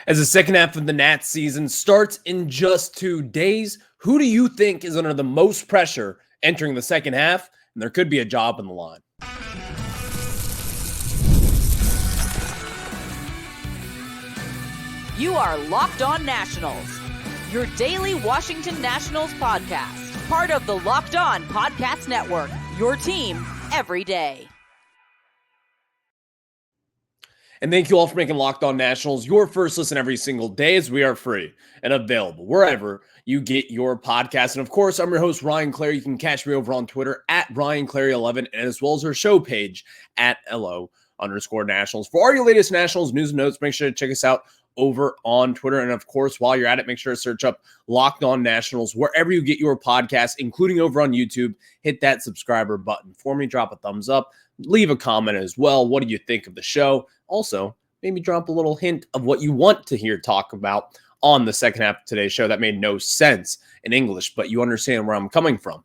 As the second half of the Nats season starts in just 2 days, who do you think is under the most pressure entering the second half? And there could be a job on the line. You are Locked On Nationals, your daily Washington Nationals podcast, part of the Locked On Podcast Network, your team every day. And thank you all for making Locked On Nationals your first listen every single day, as we are free and available wherever you get your podcast. And of course, I'm your host, Ryan Clary. You can catch me over on Twitter at RyanClary11, and as well as our show page at LO_Nationals. For all your latest Nationals news and notes, make sure to check us out over on Twitter. And of course, while you're at it, make sure to search up Locked On Nationals wherever you get your podcasts, including over on YouTube. Hit that subscriber button for me. Drop a thumbs up. Leave a comment as well. What do you think of the show? Also, maybe drop a little hint of what you want to hear talk about on the second half of today's show that made no sense in English, but you understand where I'm coming from.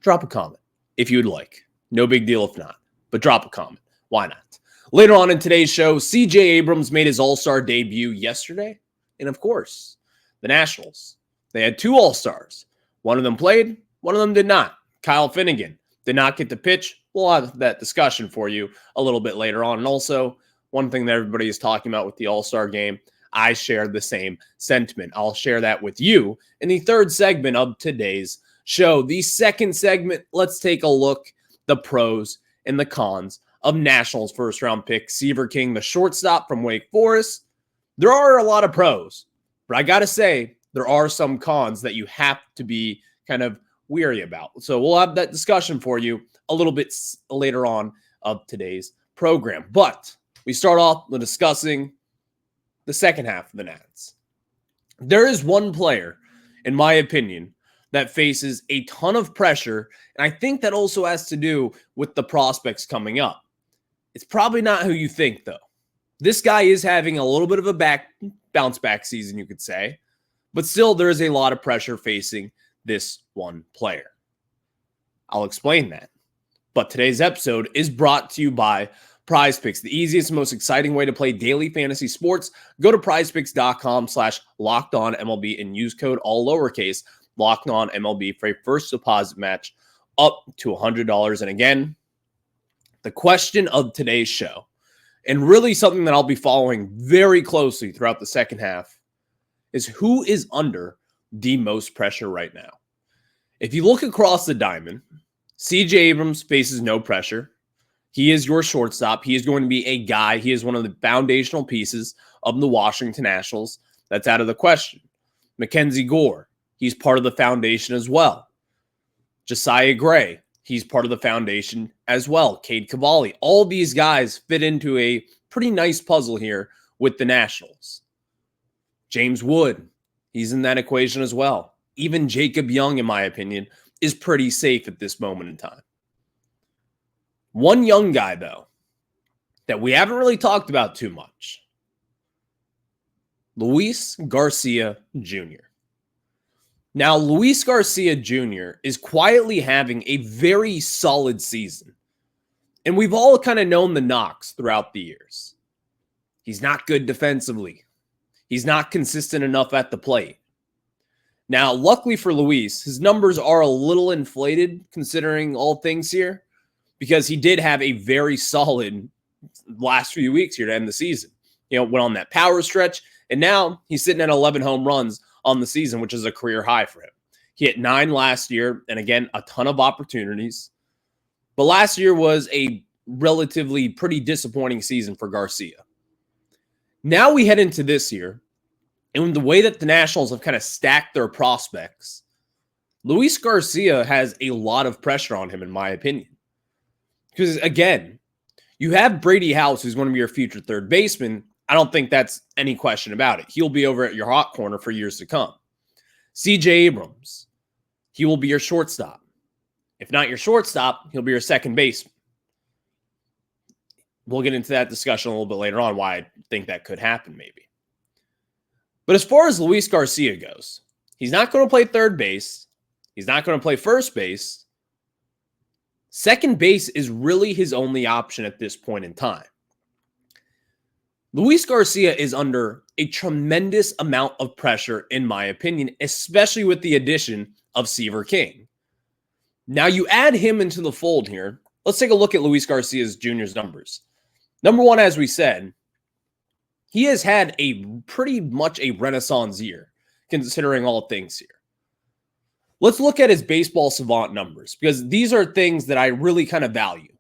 Drop a comment if you'd like. No big deal if not, but drop a comment. Why not? Later on in today's show, CJ Abrams made his All-Star debut yesterday. And of course, the Nationals. They had 2 All-Stars. One of them played, one of them did not. Kyle Finnegan did not get to pitch. We'll have that discussion for you a little bit later on. And also, one thing that everybody is talking about with the All-Star game, I share the same sentiment. I'll share that with you in the third segment of today's show. The second segment, let's take a look the pros and the cons of Nationals first-round pick Seaver King, the shortstop from Wake Forest. There are a lot of pros, but I got to say, there are some cons that you have to be kind of weary about. So we'll have that discussion for you a little bit later on of today's program. But we start off with discussing the second half of the Nats. There is one player, in my opinion, that faces a ton of pressure, and I think that also has to do with the prospects coming up. It's probably not who you think, though. This guy is having a little bit of a bounce back season, you could say, but still there is a lot of pressure facing this one player. I'll explain that. But today's episode is brought to you by PrizePicks, the easiest and most exciting way to play daily fantasy sports. Go to prizepicks.com/LockedOnMLB and use code all lowercase LockedOnMLB for a first deposit match up to $100. And again, the question of today's show, and really something that I'll be following very closely throughout the second half, is who is under the most pressure right now. If you look across the diamond, CJ Abrams faces no pressure. He is your shortstop. He is going to be a guy. He is one of the foundational pieces of the Washington Nationals. That's out of the question. Mackenzie Gore, he's part of the foundation as well. Josiah Gray, he's part of the foundation as well. Cade Cavalli, all these guys fit into a pretty nice puzzle here with the Nationals. James Wood, he's in that equation as well. Even Jacob Young, in my opinion, is pretty safe at this moment in time. One young guy, though, that we haven't really talked about too much. Luis Garcia Jr. Now, Luis Garcia Jr. is quietly having a very solid season. And we've all kind of known the knocks throughout the years. He's not good defensively. He's not consistent enough at the plate. Now, luckily for Luis, his numbers are a little inflated considering all things here, because he did have a very solid last few weeks here to end the season. You know, went on that power stretch, and now he's sitting at 11 home runs on the season, which is a career high for him. He hit 9 last year, and again, a ton of opportunities. But last year was a relatively pretty disappointing season for Garcia. Now we head into this year, and the way that the Nationals have kind of stacked their prospects, Luis Garcia has a lot of pressure on him, in my opinion. Because, again, you have Brady House, who's going to be your future third baseman. I don't think that's any question about it. He'll be over at your hot corner for years to come. CJ Abrams, he will be your shortstop. If not your shortstop, he'll be your second baseman. We'll get into that discussion a little bit later on, why I think that could happen maybe. But as far as Luis Garcia goes, he's not going to play third base. He's not going to play first base. Second base is really his only option at this point in time. Luis Garcia is under a tremendous amount of pressure, in my opinion, especially with the addition of Seaver King. Now you add him into the fold here. Let's take a look at Luis Garcia's Jr.'s numbers. Number one, as we said, he has had a pretty much a renaissance year, considering all things here. Let's look at his baseball savant numbers, because these are things that I really kind of value.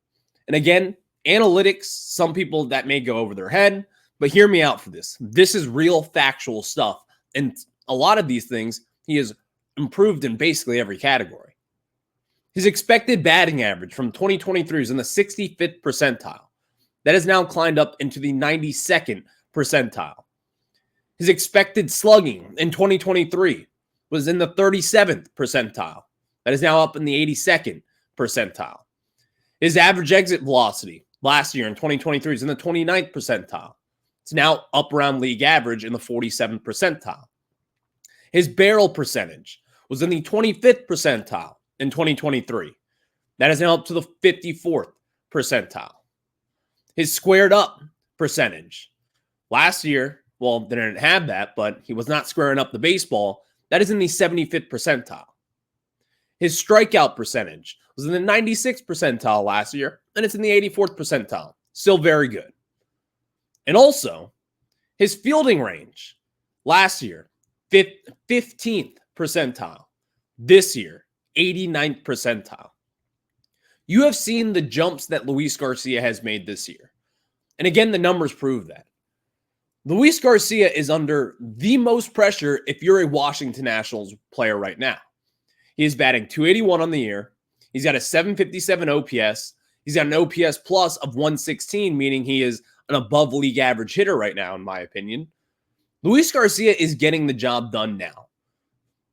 And again, analytics, some people that may go over their head, but hear me out for this. This is real factual stuff. And a lot of these things, he has improved in basically every category. His expected batting average from 2023 is in the 65th percentile. That has now climbed up into the 92nd percentile. His expected slugging in 2023 was in the 37th percentile. That is now up in the 82nd percentile. His average exit velocity last year in 2023 is in the 29th percentile. It's now up around league average in the 47th percentile. His barrel percentage was in the 25th percentile in 2023. That is now up to the 54th percentile. His squared up percentage last year, well, they didn't have that, but he was not squaring up the baseball. That is in the 75th percentile. His strikeout percentage was in the 96th percentile last year, and it's in the 84th percentile. Still very good. And also, his fielding range last year, 15th percentile. This year, 89th percentile. You have seen the jumps that Luis Garcia has made this year. And again, the numbers prove that. Luis Garcia is under the most pressure if you're a Washington Nationals player right now. He is batting .281 on the year. He's got a .757 OPS. He's got an OPS plus of 116, meaning he is an above league average hitter right now, in my opinion. Luis Garcia is getting the job done now.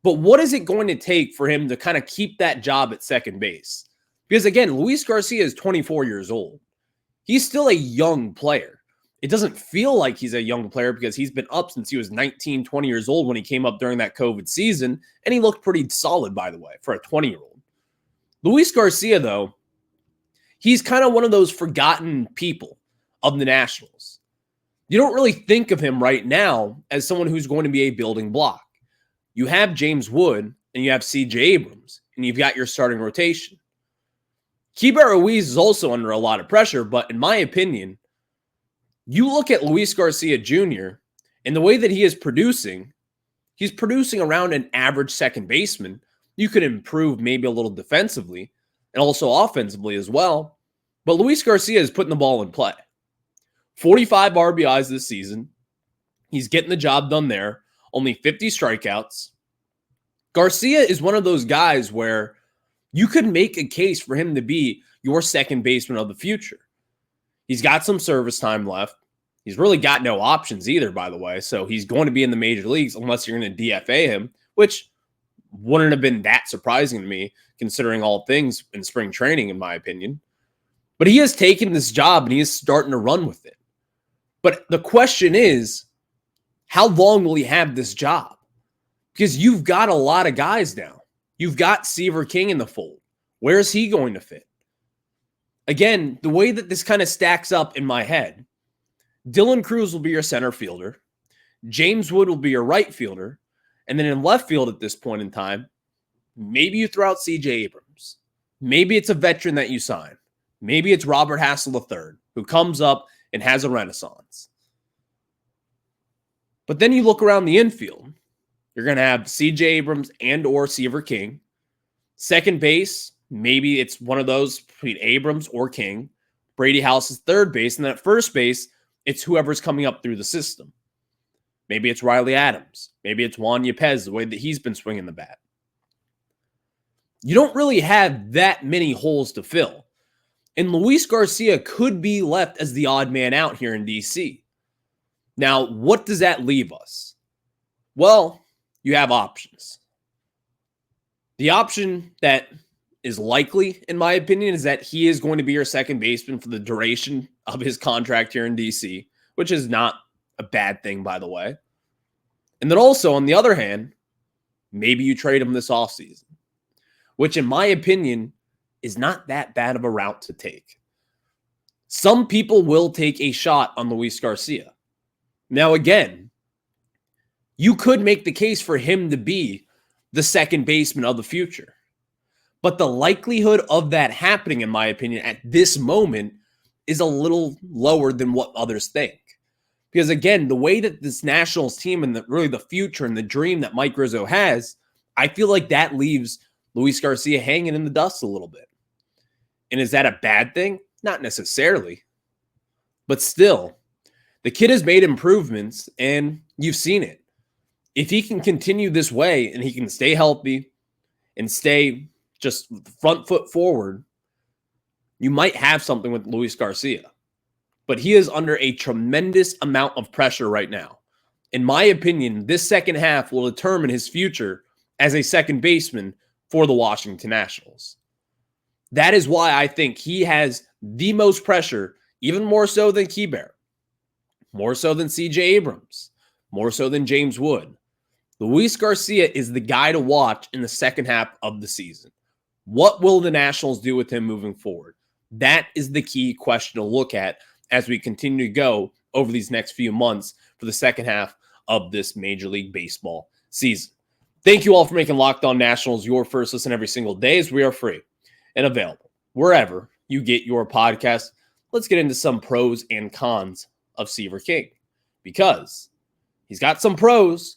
But what is it going to take for him to kind of keep that job at second base? Because again, Luis Garcia is 24 years old. He's still a young player. It doesn't feel like he's a young player because he's been up since he was 19, 20 years old when he came up during that COVID season, and he looked pretty solid, by the way, for a 20-year-old. Luis Garcia, though, he's kind of one of those forgotten people of the Nationals. You don't really think of him right now as someone who's going to be a building block. You have James Wood, and you have CJ Abrams, and you've got your starting rotation. Keibert Ruiz is also under a lot of pressure, but in my opinion, you look at Luis Garcia Jr. and the way that he is producing, he's producing around an average second baseman. You could improve maybe a little defensively and also offensively as well. But Luis Garcia is putting the ball in play. 45 RBIs this season. He's getting the job done there. Only 50 strikeouts. Garcia is one of those guys where you could make a case for him to be your second baseman of the future. He's got some service time left. He's really got no options either, by the way. So he's going to be in the major leagues unless you're going to DFA him, which wouldn't have been that surprising to me, considering all things in spring training, in my opinion. But he has taken this job and he is starting to run with it. But the question is, how long will he have this job? Because you've got a lot of guys now. You've got Seaver King in the fold. Where is he going to fit? Again, the way that this kind of stacks up in my head, Dylan Cruz will be your center fielder. James Wood will be your right fielder. And then in left field at this point in time, maybe you throw out CJ Abrams. Maybe it's a veteran that you sign. Maybe it's Robert Hassel III, who comes up and has a renaissance. But then you look around the infield. You're going to have CJ Abrams and or Seaver King. Second base, maybe it's one of those between Abrams or King. Brady House is third base. And then at first base, it's whoever's coming up through the system. Maybe it's Riley Adams. Maybe it's Juan Yepez, the way that he's been swinging the bat. You don't really have that many holes to fill. And Luis Garcia could be left as the odd man out here in DC. Now, what does that leave us? Well, you have options. The option that is likely, in my opinion, is that he is going to be your second baseman for the duration of his contract here in DC, which is not a bad thing, by the way. And then also, on the other hand, maybe you trade him this offseason, which in my opinion is not that bad of a route to take. Some people will take a shot on Luis Garcia. Now, again, you could make the case for him to be the second baseman of the future. But the likelihood of that happening, in my opinion, at this moment is a little lower than what others think. Because again, the way that this Nationals team and really the future and the dream that Mike Rizzo has, I feel like that leaves Luis Garcia hanging in the dust a little bit. And is that a bad thing? Not necessarily. But still, the kid has made improvements and you've seen it. If he can continue this way and he can stay healthy and stay just front foot forward, you might have something with Luis Garcia. But he is under a tremendous amount of pressure right now. In my opinion, this second half will determine his future as a second baseman for the Washington Nationals. That is why I think he has the most pressure, even more so than Keybear, more so than CJ Abrams, more so than James Wood. Luis Garcia is the guy to watch in the second half of the season. What will the Nationals do with him moving forward? That is the key question to look at as we continue to go over these next few months for the second half of this Major League Baseball season. Thank you all for making Locked On Nationals your first listen every single day, as we are free and available wherever you get your podcast. Let's get into some pros and cons of Seaver King, because he's got some pros,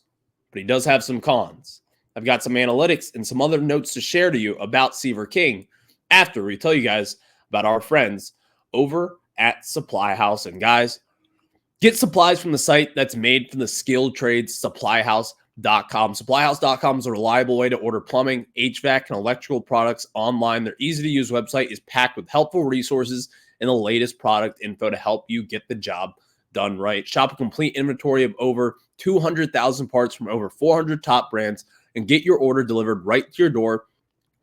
but he does have some cons. I've got some analytics and some other notes to share to you about Seaver King after we tell you guys about our friends over at SupplyHouse. And guys, get supplies from the site that's made from the skilled trades, SupplyHouse.com. SupplyHouse.com is a reliable way to order plumbing, HVAC, and electrical products online. Their easy-to-use website is packed with helpful resources and the latest product info to help you get the job done right. Shop a complete inventory of over 200,000 parts from over 400 top brands and get your order delivered right to your door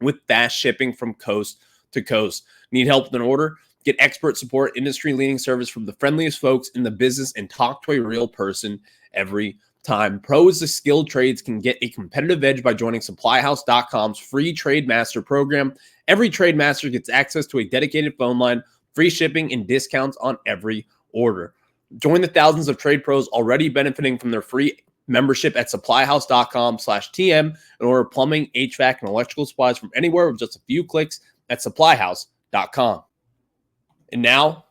with fast shipping from coast to coast. Need help with an order? Get expert support, industry-leading service from the friendliest folks in the business, and talk to a real person every time. Pros of skilled trades can get a competitive edge by joining SupplyHouse.com's free Trade Master program. Every Trade Master gets access to a dedicated phone line, free shipping, and discounts on every order. Join the thousands of trade pros already benefiting from their free membership at SupplyHouse.com/TM and order plumbing, HVAC, and electrical supplies from anywhere with just a few clicks at SupplyHouse.com. And now,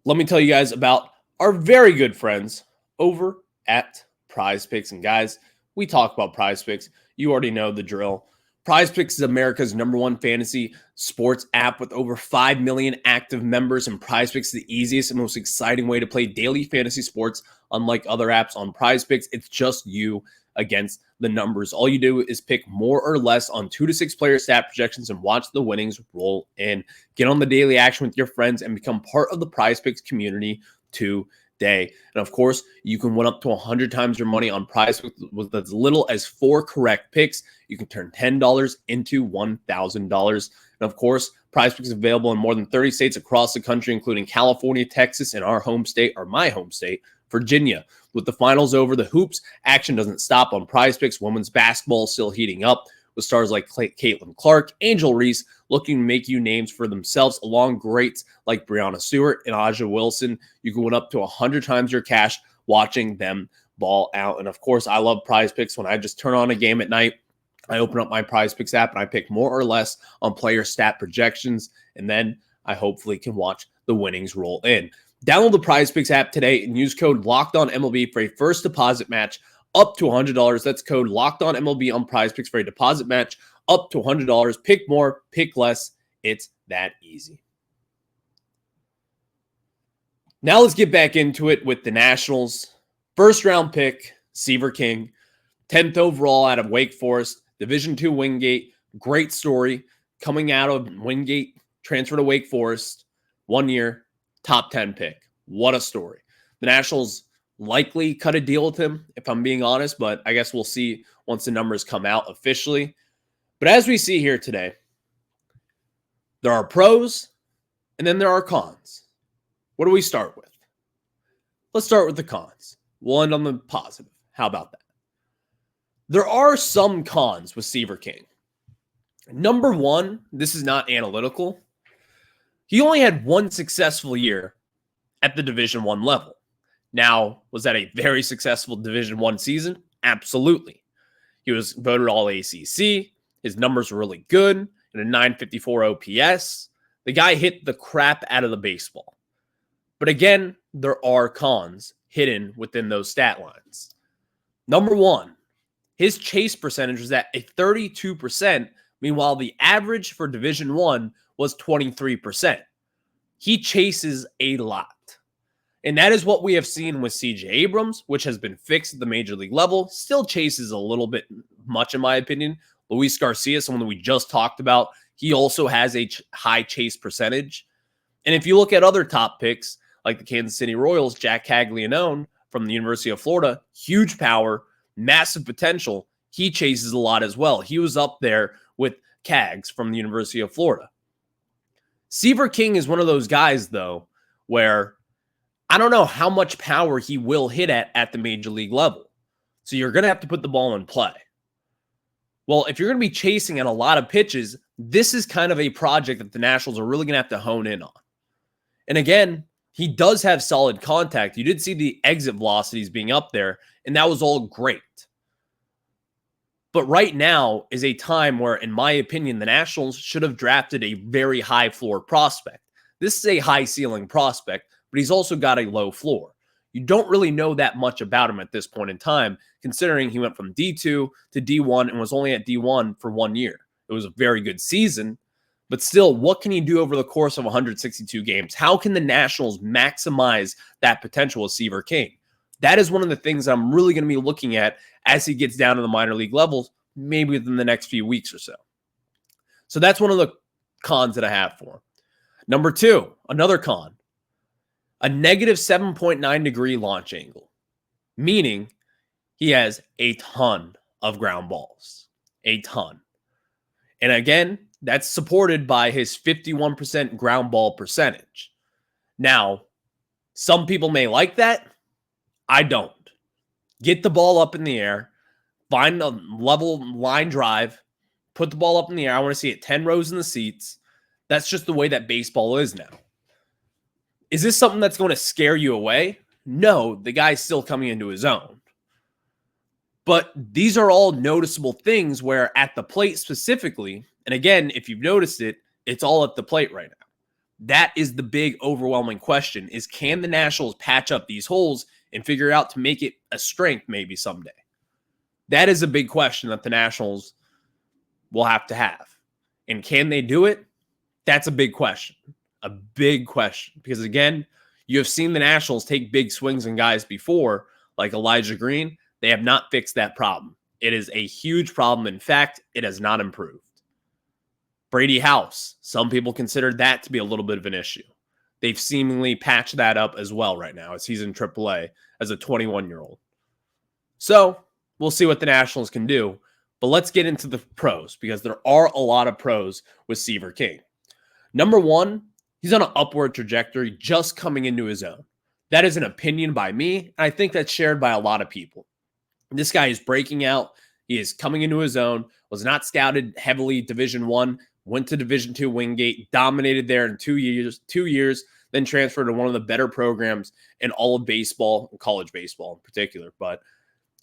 let me tell you guys about our very good friends over at PrizePicks. And guys, we talk about PrizePicks. You already know the drill. PrizePicks is America's #1 fantasy sports app with over 5 million active members, and PrizePicks is the easiest and most exciting way to play daily fantasy sports. Unlike other apps on PrizePicks, it's just you against the numbers. All you do is pick more or less on 2 to 6 player stat projections and watch the winnings roll in. Get on the daily action with your friends and become part of the PrizePicks community today. And of course, you can win up to 100 times your money on PrizePicks with as little as 4 correct picks. You can turn $10 into $1,000. And of course, PrizePicks is available in more than 30 states across the country, including California, Texas, and our home state, or my home state, Virginia. With the finals over, the hoops action doesn't stop on PrizePicks. Women's basketball is still heating up with stars like Caitlin Clark, Angel Reese looking to make you names for themselves, along greats like Breanna Stewart and Aja Wilson. You can win up to 100 times your cash watching them ball out. And of course, I love PrizePicks. When I just turn on a game at night, I open up my PrizePicks app and I pick more or less on player stat projections, and then I hopefully can watch the winnings roll in. Download the PrizePicks app today and use code LOCKEDONMLB for a first deposit match up to $100. That's code LOCKEDONMLB on PrizePicks for a deposit match up to $100. Pick more, pick less. It's that easy. Now let's get back into it with the Nationals. First round pick, Seaver King, 10th overall out of Wake Forest, Division II Wingate. Great story. Coming out of Wingate, transfer to Wake Forest, 1 year, top 10 pick. What a story. The Nationals likely cut a deal with him, if I'm being honest, but I guess we'll see once the numbers come out officially. But as we see here today, there are pros and then there are cons. What do we start with? Let's start with the cons. We'll end on the positive. How about that? There are some cons with Seaver King. Number one, this is not analytical. He only had one successful year at the Division I level. Now, was that a very successful Division I season? Absolutely. He was voted All ACC. His numbers were really good and a 954 OPS. The guy hit the crap out of the baseball. But again, there are cons hidden within those stat lines. Number one, his chase percentage was at a 32%. Meanwhile, the average for Division I was 23%. He chases a lot. And that is what we have seen with CJ Abrams, which has been fixed at the major league level. Still chases a little bit much, in my opinion. Luis Garcia, someone that we just talked about, he also has a high chase percentage. And if you look at other top picks, like the Kansas City Royals, Jack Caglianone from the University of Florida, huge power, massive potential. He chases a lot as well. He was up there with Cags from the University of Florida. Seaver King is one of those guys, though, where I don't know how much power he will hit at the major league level. So you're going to have to put the ball in play. Well, if you're going to be chasing at a lot of pitches, this is kind of a project that the Nationals are really going to have to hone in on. And again, he does have solid contact. You did see the exit velocities being up there, and that was all great. But right now is a time where, in my opinion, the Nationals should have drafted a very high floor prospect. This is a high ceiling prospect, but he's also got a low floor. You don't really know that much about him at this point in time, considering he went from D2 to D1 and was only at D1 for 1 year. It was a very good season, but still, what can he do over the course of 162 games? How can the Nationals maximize that potential with Seaver King? That is one of the things I'm really going to be looking at as he gets down to the minor league levels, maybe within the next few weeks or so. So that's one of the cons that I have for him. Number two, another con, a negative 7.9 degree launch angle, meaning he has a ton of ground balls, a ton. And again, that's supported by his 51% ground ball percentage. Now, some people may like that. I don't. Get the ball up in the air, find a level line drive, put the ball up in the air. I want to see it 10 rows in the seats. That's just the way that baseball is now. Is this something that's going to scare you away? No, the guy's still coming into his own. But these are all noticeable things where at the plate specifically, and again, if you've noticed it, it's all at the plate right now. That is the big overwhelming question, is can the Nationals patch up these holes and figure out to make it a strength maybe someday? That is a big question that the Nationals will have to have. And can they do it? That's a big question. A big question. Because again, you have seen the Nationals take big swings on guys before, like Elijah Green. They have not fixed that problem. It is a huge problem. In fact, it has not improved. Brady House, some people consider that to be a little bit of an issue. They've seemingly patched that up as well right now as he's in AAA as a 21-year-old. So we'll see what the Nationals can do. But let's get into the pros, because there are a lot of pros with Seaver King. Number one, he's on an upward trajectory just coming into his own. That is an opinion by me, and I think that's shared by a lot of people. This guy is breaking out. He is coming into his own, was not scouted heavily Division I, went to Division II Wingate, dominated there in 2 years, then transferred to one of the better programs in all of baseball, college baseball in particular. But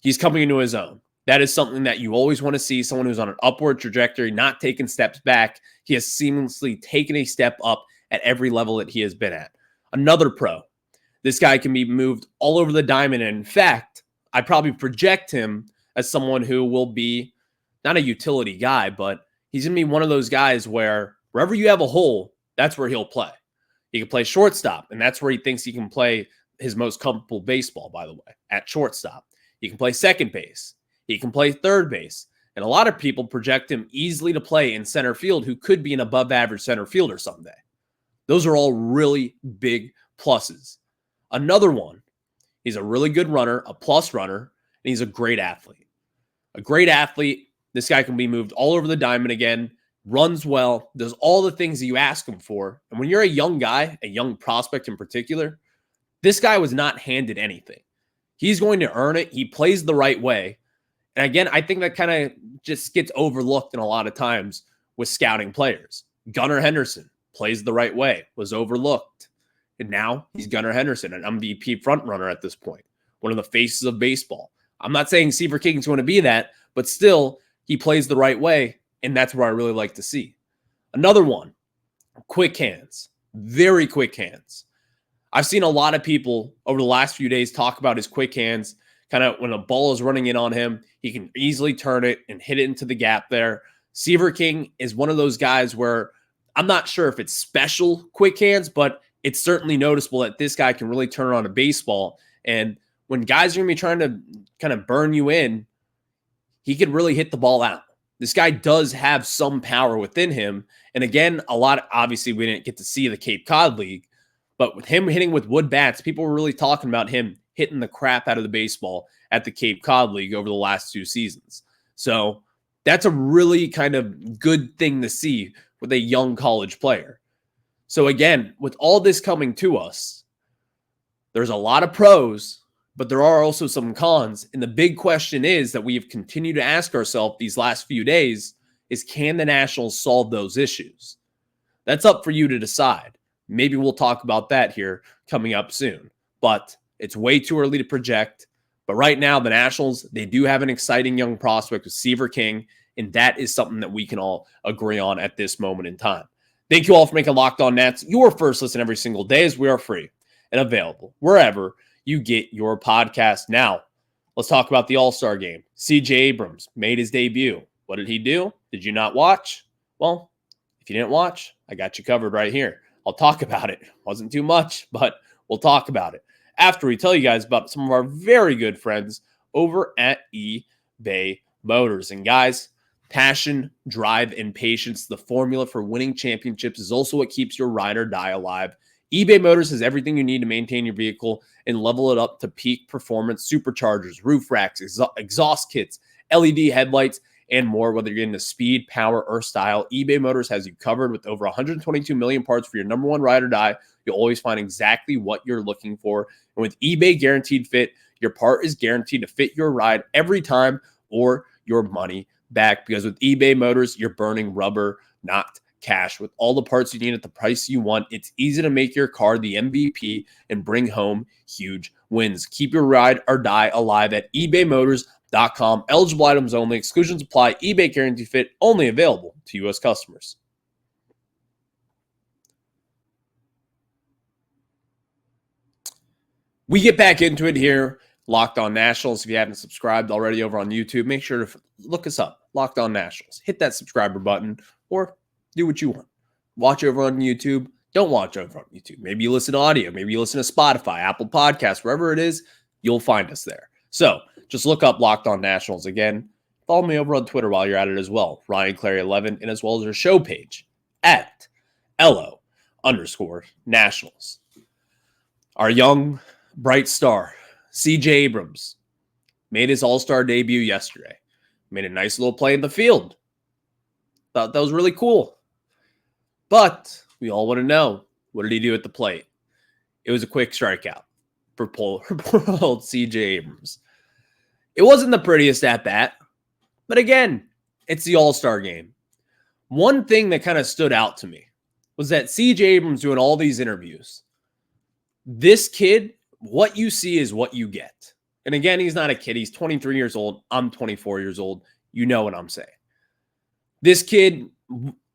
he's coming into his own. That is something that you always want to see, someone who's on an upward trajectory, not taking steps back. He has seamlessly taken a step up at every level that he has been at. Another pro. This guy can be moved all over the diamond. And in fact, I probably project him as someone who will be not a utility guy, but he's going to be one of those guys where wherever you have a hole, that's where he'll play. He can play shortstop, and that's where he thinks he can play his most comfortable baseball, by the way, at shortstop. He can play second base. He can play third base. And a lot of people project him easily to play in center field, who could be an above-average center fielder someday. Those are all really big pluses. Another one, he's a really good runner, a plus runner, and he's a great athlete. A great athlete. This guy can be moved all over the diamond again, runs well, does all the things that you ask him for. And when you're a young guy, a young prospect in particular, this guy was not handed anything. He's going to earn it. He plays the right way. And again, I think that kind of just gets overlooked in a lot of times with scouting players. Gunnar Henderson plays the right way, was overlooked. And now he's Gunnar Henderson, an MVP frontrunner at this point, one of the faces of baseball. I'm not saying Seaver King is going to be that, but still, he plays the right way, and that's where I really like to see. Another one, quick hands, very quick hands. I've seen a lot of people over the last few days talk about his quick hands, kind of when a ball is running in on him, he can easily turn it and hit it into the gap there. Seaver King is one of those guys where I'm not sure if it's special quick hands, but it's certainly noticeable that this guy can really turn on a baseball. And when guys are going to be trying to kind of burn you in, he can really hit the ball out. This guy does have some power within him. And again, obviously we didn't get to see the Cape Cod League, but with him hitting with wood bats, people were really talking about him hitting the crap out of the baseball at the Cape Cod League over the last 2 seasons. So that's a really kind of good thing to see with a young college player. So again, with all this coming to us, there's a lot of pros, but there are also some cons. And the big question is that we have continued to ask ourselves these last few days is, can the Nationals solve those issues? That's up for you to decide. Maybe we'll talk about that here coming up soon, but it's way too early to project. But right now, the Nationals, they do have an exciting young prospect with Seaver King, and that is something that we can all agree on at this moment in time. Thank you all for making Locked On Nats your first listen every single day, as we are free and available wherever you get your podcast. Now, let's talk about the All-Star game. CJ Abrams made his debut. What did he do? Did you not watch? Well, if you didn't watch, I got you covered right here. I'll talk about it. Wasn't too much, but we'll talk about it after we tell you guys about some of our very good friends over at eBay Motors. And guys, passion, drive, and patience, the formula for winning championships, is also what keeps your ride or die alive. eBay Motors has everything you need to maintain your vehicle and level it up to peak performance: superchargers, roof racks, exhaust kits, LED headlights, and more. Whether you're into speed, power, or style, eBay Motors has you covered. With over 122 million parts for your number one ride or die, you'll always find exactly what you're looking for. And with eBay Guaranteed Fit, your part is guaranteed to fit your ride every time or your money back. Because with eBay Motors, you're burning rubber, not cash. With all the parts you need at the price you want, it's easy to make your car the MVP and bring home huge wins. Keep your ride or die alive at ebaymotors.com. Eligible items only. Exclusions apply. eBay Guaranteed Fit only available to U.S. customers. We get back into it here. Locked On Nationals. If you haven't subscribed already over on YouTube, make sure to look us up. Locked On Nationals. Hit that subscriber button or do what you want. Watch over on YouTube. Don't watch over on YouTube. Maybe you listen to audio. Maybe you listen to Spotify, Apple Podcasts, wherever it is, you'll find us there. So just look up Locked On Nationals again. Follow me over on Twitter while you're at it as well. Ryan Clary 11, and as well as our show page at LO_Nationals. Our young, bright star, CJ Abrams, made his All-Star debut yesterday. Made a nice little play in the field. Thought that was really cool. But we all want to know, what did he do at the plate? It was a quick strikeout for poor old CJ Abrams. It wasn't the prettiest at-bat, but again, it's the All-Star game. One thing that kind of stood out to me was that CJ Abrams doing all these interviews. This kid, what you see is what you get. And again, he's not a kid. He's 23 years old. I'm 24 years old. You know what I'm saying. This kid,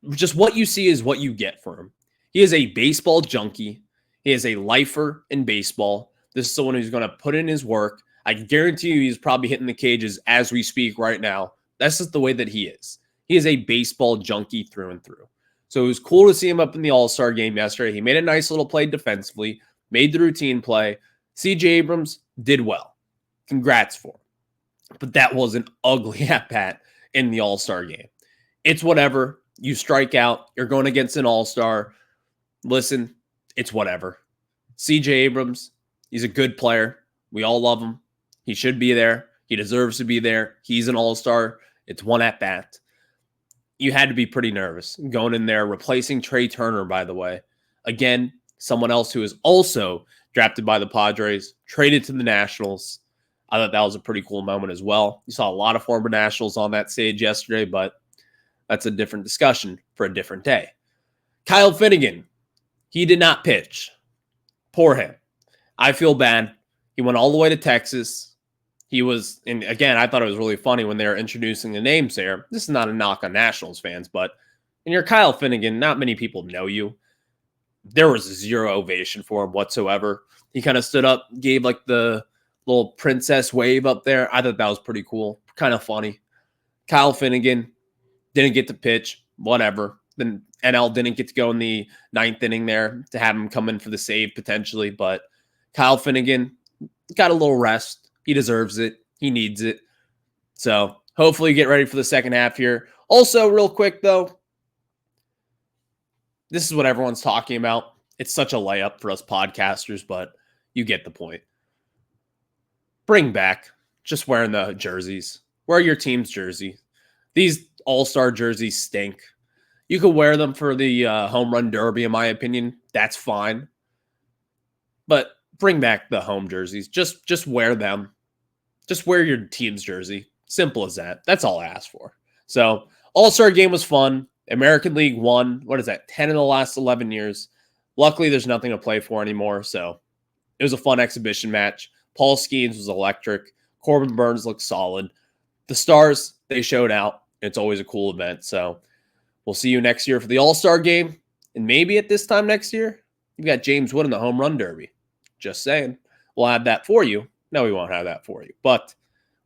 just what you see is what you get for him. He is a baseball junkie. He is a lifer in baseball. This is someone who's going to put in his work. I can guarantee you he's probably hitting the cages as we speak right now. That's just the way that he is. He is a baseball junkie through and through. So it was cool to see him up in the All-Star game yesterday. He made a nice little play defensively, made the routine play. CJ Abrams did well. Congrats for him. But that was an ugly at-bat in the All-Star game. It's whatever. You strike out. You're going against an All-Star. Listen, it's whatever. CJ Abrams, he's a good player. We all love him. He should be there. He deserves to be there. He's an All-Star. It's one at-bat. You had to be pretty nervous going in there, replacing Trey Turner, by the way. Again, someone else who is also drafted by the Padres, traded to the Nationals. I thought that was a pretty cool moment as well. You saw a lot of former Nationals on that stage yesterday, but that's a different discussion for a different day. Kyle Finnegan, he did not pitch. Poor him. I feel bad. He went all the way to Texas. He was, and again, I thought it was really funny when they were introducing the names there. This is not a knock on Nationals fans, but and you're Kyle Finnegan, not many people know you. There was zero ovation for him whatsoever. He kind of stood up, gave like the little princess wave up there. I thought that was pretty cool. Kind of funny. Kyle Finnegan didn't get to pitch, whatever. Then NL didn't get to go in the 9th inning there to have him come in for the save potentially. But Kyle Finnegan got a little rest. He deserves it. He needs it. So hopefully get ready for the second half here. Also, real quick though, this is what everyone's talking about. It's such a layup for us podcasters, but you get the point. Bring back just wearing the jerseys. Wear your team's jersey. These all-star jerseys stink. You could wear them for the home run derby, in my opinion. That's fine. But bring back the home jerseys. Just wear them. Just wear your team's jersey. Simple as that. That's all I asked for. So, all-star game was fun. American League won. What is that? 10 in the last 11 years. Luckily, there's nothing to play for anymore. So, it was a fun exhibition match. Paul Skeens was electric. Corbin Burns looked solid. The Stars, they showed out. It's always a cool event. So, we'll see you next year for the All-Star game. And maybe at this time next year, you've got James Wood in the home run derby. Just saying. We'll have that for you. No, we won't have that for you. But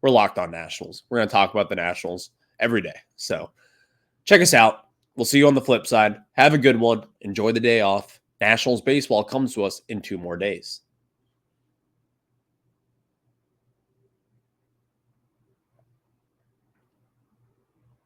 we're locked on Nationals. We're going to talk about the Nationals every day. So, check us out. We'll see you on the flip side. Have a good one. Enjoy the day off. Nationals baseball comes to us in 2 more days.